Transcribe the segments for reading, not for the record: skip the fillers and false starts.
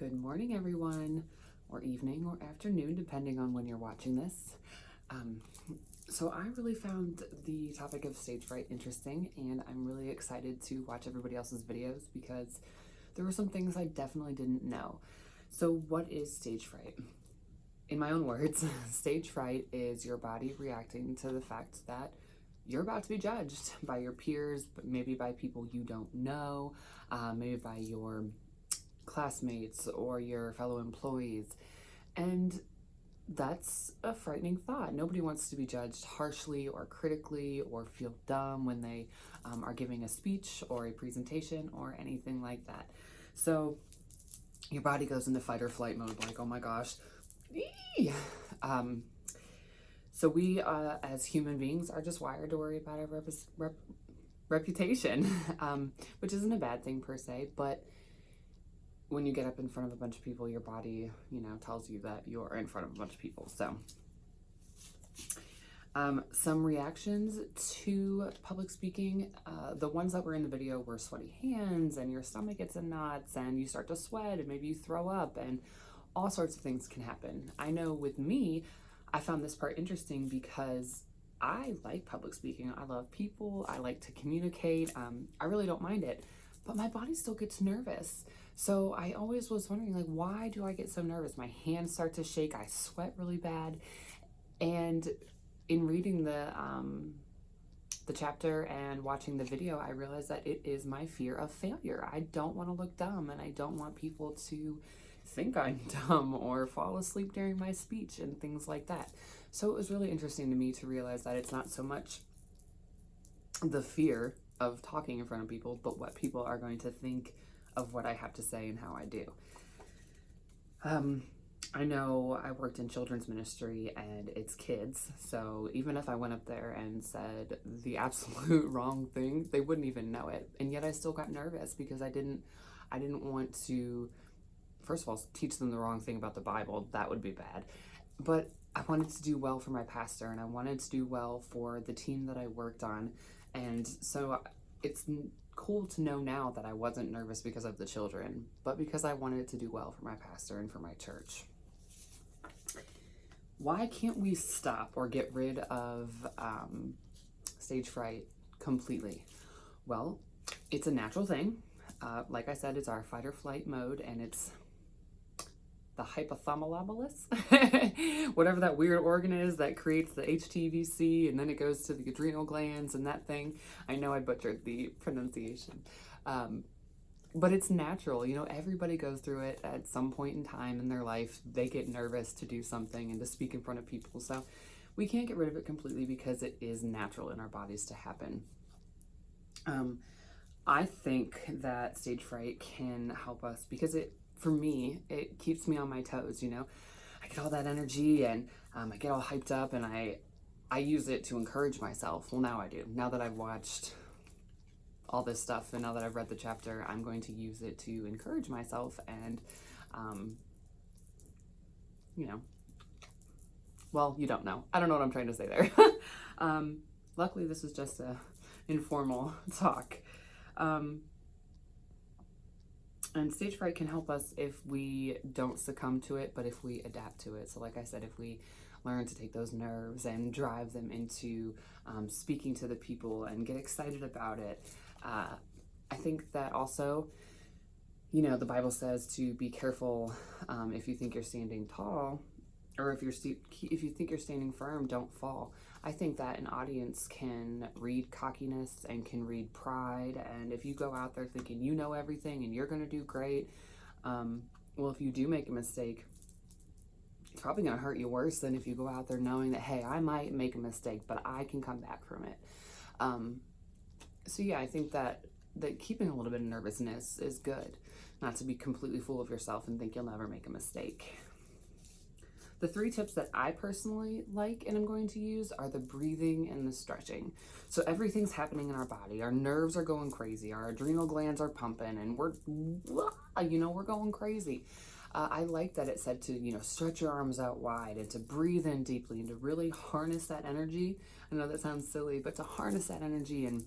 Good morning, everyone, or evening, or afternoon, depending on when you're watching this. So I really found the topic of stage fright interesting, and I'm really excited to watch everybody else's videos because there were some things I definitely didn't know. So what is stage fright? In my own words, stage fright is your body reacting to the fact that you're about to be judged by your peers, but maybe by people you don't know, maybe by your classmates or your fellow employees. And that's a frightening thought. Nobody wants to be judged harshly or critically or feel dumb when they are giving a speech or a presentation or anything like that. So your body goes into fight or flight mode, like, oh my gosh. So we as human beings are just wired to worry about our reputation, which isn't a bad thing per se, but when you get up in front of a bunch of people, your body, tells you that you're in front of a bunch of people. So some reactions to public speaking, the ones that were in the video were sweaty hands and your stomach gets in knots and you start to sweat and maybe you throw up and all sorts of things can happen. I know with me, I found this part interesting because I like public speaking. I love people. I like to communicate. I really don't mind it, but my body still gets nervous. So I always was wondering, like, why do I get so nervous? My hands start to shake. I sweat really bad. And in reading the chapter and watching the video, I realized that it is my fear of failure. I don't want to look dumb, and I don't want people to think I'm dumb or fall asleep during my speech and things like that. So it was really interesting to me to realize that it's not so much the fear of talking in front of people, but what people are going to think of what I have to say and how I do. I know I worked in children's ministry and it's kids, so even if I went up there and said the absolute wrong thing, they wouldn't even know it. And yet I still got nervous because I didn't want to, first of all, teach them the wrong thing about the Bible. That would be bad. But I wanted to do well for my pastor, and I wanted to do well for the team that I worked on. And so it's cool to know now that I wasn't nervous because of the children, but because I wanted to do well for my pastor and for my church. Why can't we stop or get rid of stage fright completely? Well, it's a natural thing. Like I said, it's our fight or flight mode, and it's the hypothalamus, whatever that weird organ is that creates the HTVC, and then it goes to the adrenal glands and that thing. I know I butchered the pronunciation, but it's natural. Everybody goes through it at some point in time in their life. They get nervous to do something and to speak in front of people. So we can't get rid of it completely because it is natural in our bodies to happen. I think that stage fright can help us because for me, it keeps me on my toes. I get all that energy and I get all hyped up, and I use it to encourage myself. Well, now I do. Now that I've watched all this stuff and now that I've read the chapter, I'm going to use it to encourage myself and, well, you don't know. I don't know what I'm trying to say there. Luckily, this is just a informal talk. And stage fright can help us if we don't succumb to it, but if we adapt to it. So like I said, if we learn to take those nerves and drive them into speaking to the people and get excited about it. I think that also, the Bible says to be careful if you think you're standing tall, or if you think you're standing firm, don't fall. I think that an audience can read cockiness and can read pride. And if you go out there thinking you know everything and you're going to do great, well, if you do make a mistake, it's probably going to hurt you worse than if you go out there knowing that, hey, I might make a mistake, but I can come back from it. So yeah, I think that keeping a little bit of nervousness is good, not to be completely full of yourself and think you'll never make a mistake. The 3 tips that I personally like and I'm going to use are the breathing and the stretching. So everything's happening in our body. Our nerves are going crazy. Our adrenal glands are pumping and we're going crazy. I like that it said to, stretch your arms out wide and to breathe in deeply and to really harness that energy. I know that sounds silly, but to harness that energy and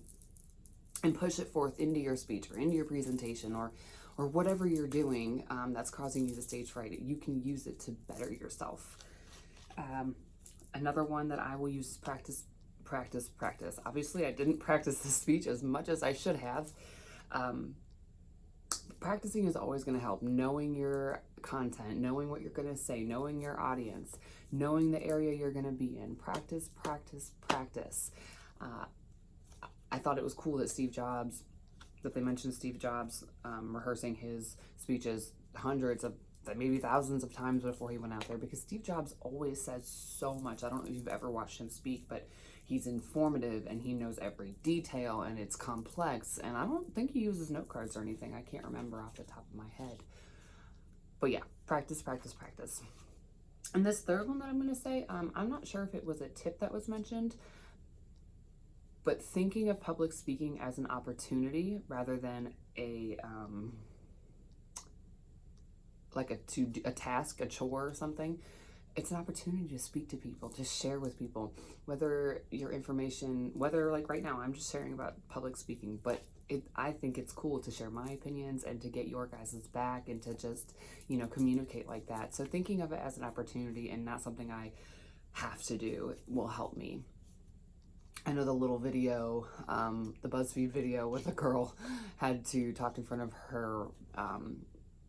push it forth into your speech or into your presentation or or whatever you're doing that's causing you the stage fright, you can use it to better yourself. Another one that I will use is practice, practice, practice. Obviously, I didn't practice the speech as much as I should have. Practicing is always going to help. Knowing your content, knowing what you're going to say, knowing your audience, knowing the area you're going to be in. Practice, practice, practice. I thought it was cool that they mentioned Steve Jobs rehearsing his speeches hundreds of, maybe thousands of times before he went out there, because Steve Jobs always says so much. I don't know if you've ever watched him speak, but he's informative and he knows every detail and it's complex. And I don't think he uses note cards or anything. I can't remember off the top of my head. But yeah, practice, practice, practice. And this third one that I'm going to say, I'm not sure if it was a tip that was mentioned, but thinking of public speaking as an opportunity rather than a task, a chore or something. It's an opportunity to speak to people, to share with people, whether your information, whether like right now I'm just sharing about public speaking, but I think it's cool to share my opinions and to get your guys' back and to just, communicate like that. So thinking of it as an opportunity and not something I have to do will help me. I know the little video, the BuzzFeed video where the girl had to talk in front of her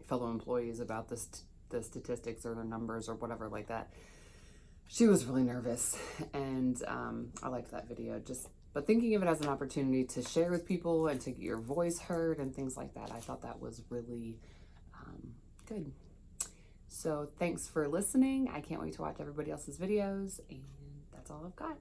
fellow employees about the statistics or the numbers or whatever like that. She was really nervous, and I liked that video. But thinking of it as an opportunity to share with people and to get your voice heard and things like that, I thought that was really good. So thanks for listening. I can't wait to watch everybody else's videos, and that's all I've got.